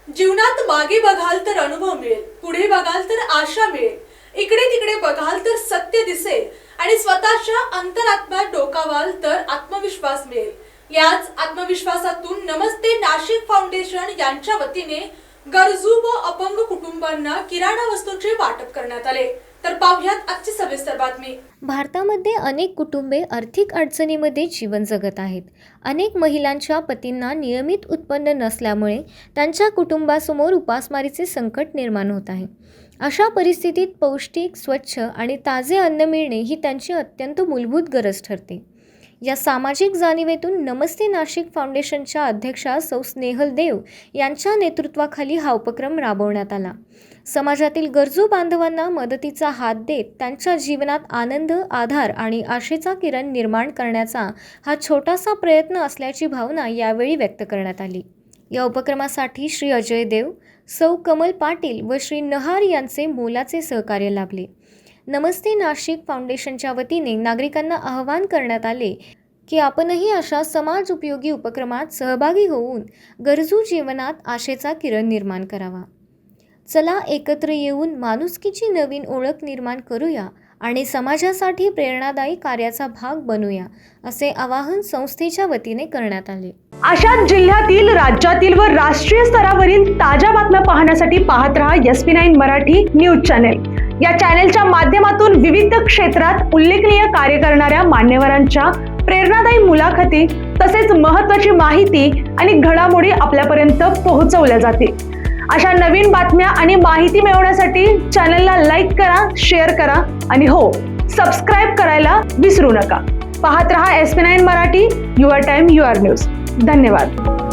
जीवनात मागे बघाल तर अनुभव मिळेल, पुढे बघाल तर आशा मिळेल, इकडे तिकडे बघाल तर सत्य दिसेल आणि स्वतःच्या अंतरात्म्यात डोकावाल तर आत्मविश्वास मिळेल। याच आत्मविश्वासातून नमस्ते नाशिक फाउंडेशन यांच्या वतीने गरजू व अपंग कुटुंबांना किराणा वस्तूंचे वाटप करण्यात आले। तर पाहूयात आजची सविस्तर बातमी। भारतामध्ये अनेक कुटुंबे आर्थिक अडचणीमध्ये जीवन जगत आहेत। अनेक महिलांच्या पतींना नियमित उत्पन्न नसल्यामुळे त्यांच्या कुटुंबासमोर उपासमारीचे संकट निर्माण होत आहे। अशा परिस्थितीत पौष्टिक, स्वच्छ आणि ताजे अन्न मिळणे ही त्यांची अत्यंत मूलभूत गरज ठरते। या सामाजिक जाणीवेतून नमस्ते नाशिक फाउंडेशनच्या अध्यक्षा सौ स्नेहल देव यांच्या नेतृत्वाखाली हा उपक्रम राबवण्यात आला। समाजातील गरजू बांधवांना मदतीचा हात देत त्यांच्या जीवनात आनंद, आधार आणि आशेचा किरण निर्माण करण्याचा हा छोटासा प्रयत्न असल्याची भावना यावेळी व्यक्त करण्यात आली। या उपक्रमासाठी श्री अजय देव, सौ कमल पाटील व श्री नहार यांचे मोलाचे सहकार्य लाभले। नमस्ते नाशिक फाउंडेशनच्या वतीने नागरिकांना आवाहन करण्यात आले की आपणही अशा समाज उपयोगी उपक्रमात सहभागी होऊन गरजू जीवनात आशेचा किरण निर्माण करावा। चला एकत्र येऊन माणुसकीची नवीन ओळख निर्माण करूया आणि समाजासाठी प्रेरणादायी कार्याचा भाग बनूया, असे आवाहन संस्थेच्या वतीने करण्यात आले। अशाच जिल्ह्यातील, राज्यातील व राष्ट्रीय स्तरावरील ताज्या बातम्या पाहण्यासाठी पाहत रहा SP9 मराठी न्यूज चॅनेल। या चॅनेलच्या माध्यमातून विविध क्षेत्रात उल्लेखनीय कार्य करणाऱ्या मान्यवरांच्या प्रेरणादायी मुलाखती तसेच महत्त्वाची माहिती आणि घडामोडी आपल्यापर्यंत पोहोचवल्या जातील। अशा नवीन बातम्या आणि माहिती मिळवण्यासाठी चॅनलला लाईक करा, शेअर करा आणि हो, सबस्क्राईब करायला विसरू नका। पाहत रहा SP9 Marathi, your time your news. धन्यवाद।